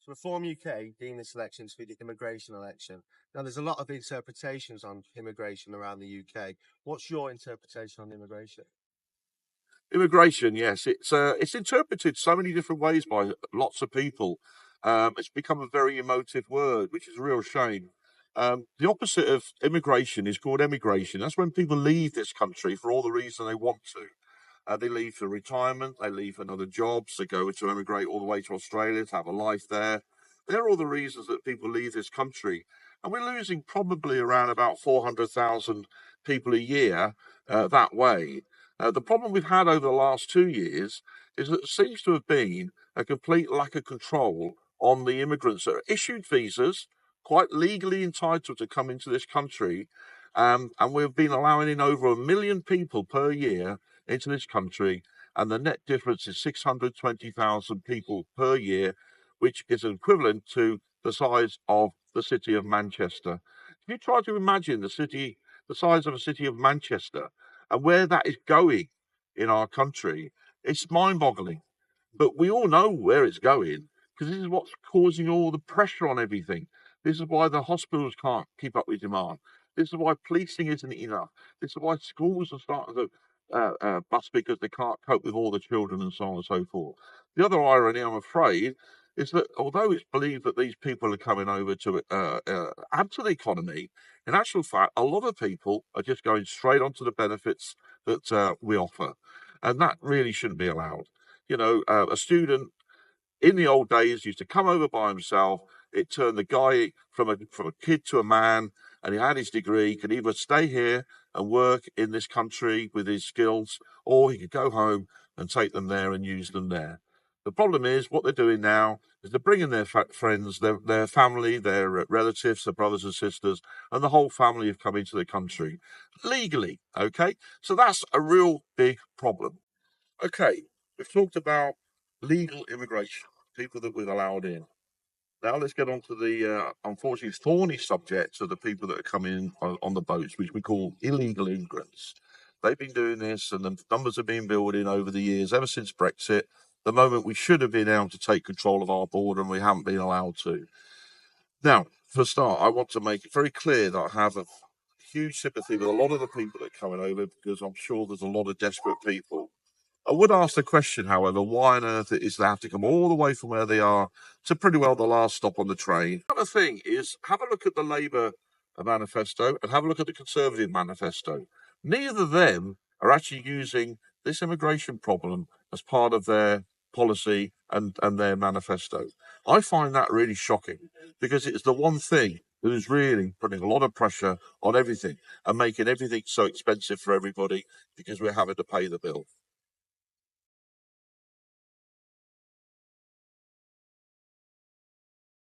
So Reform UK deemed this election to be the immigration election. Now, there's a lot of interpretations on immigration around the UK. What's your interpretation on immigration? Immigration, yes, it's interpreted so many different ways by lots of people. It's become a very emotive word, which is a real shame. The opposite of immigration is called emigration. That's when people leave this country for all the reason they want to. They leave for retirement, they leave for another jobs, they go to emigrate all the way to Australia to have a life there. They're all the reasons that people leave this country. And we're losing probably around about 400,000 people a year that way. The problem we've had over the last 2 years is that there seems to have been a complete lack of control on the immigrants that are issued visas, quite legally entitled to come into this country. And we've been allowing in over 1 million people per year into this country, and the net difference is 620,000 people per year, which is equivalent to the size of the city of Manchester. If you try to imagine the size of a city of Manchester, and where that is going in our country, it's mind-boggling. But we all know where it's going because this is what's causing all the pressure on everything. This is why the hospitals can't keep up with demand. This is why policing isn't enough. This is why schools are starting to bust because they can't cope with all the children and so on and so forth. The other irony, I'm afraid, is that although it's believed that these people are coming over to add to the economy, in actual fact, a lot of people are just going straight onto the benefits that we offer. And that really shouldn't be allowed. A student in the old days used to come over by himself. It turned the guy from a kid to a man, and he had his degree. He could either stay here and work in this country with his skills, or he could go home and take them there and use them there. The problem is what they're doing now is they're bringing their friends, their family, their relatives, their brothers and sisters, and the whole family have come into the country legally. Okay, so that's a real big problem. Okay, we've talked about legal immigration, people that we've allowed in. Now let's get on to the unfortunately thorny subject of the people that are coming on the boats, which we call illegal immigrants. They've been doing this, and the numbers have been building over the years, ever since Brexit. The moment we should have been able to take control of our border, and we haven't been allowed to. Now, for a start, I want to make it very clear that I have a huge sympathy with a lot of the people that are coming over, because I'm sure there's a lot of desperate people. I would ask the question, however, why on earth it is they have to come all the way from where they are to pretty well the last stop on the train. The other thing is, have a look at the Labour manifesto and have a look at the Conservative manifesto. Neither of them are actually using this immigration problem as part of their policy and their manifesto. I find that really shocking because it's the one thing that is really putting a lot of pressure on everything and making everything so expensive for everybody because we're having to pay the bill.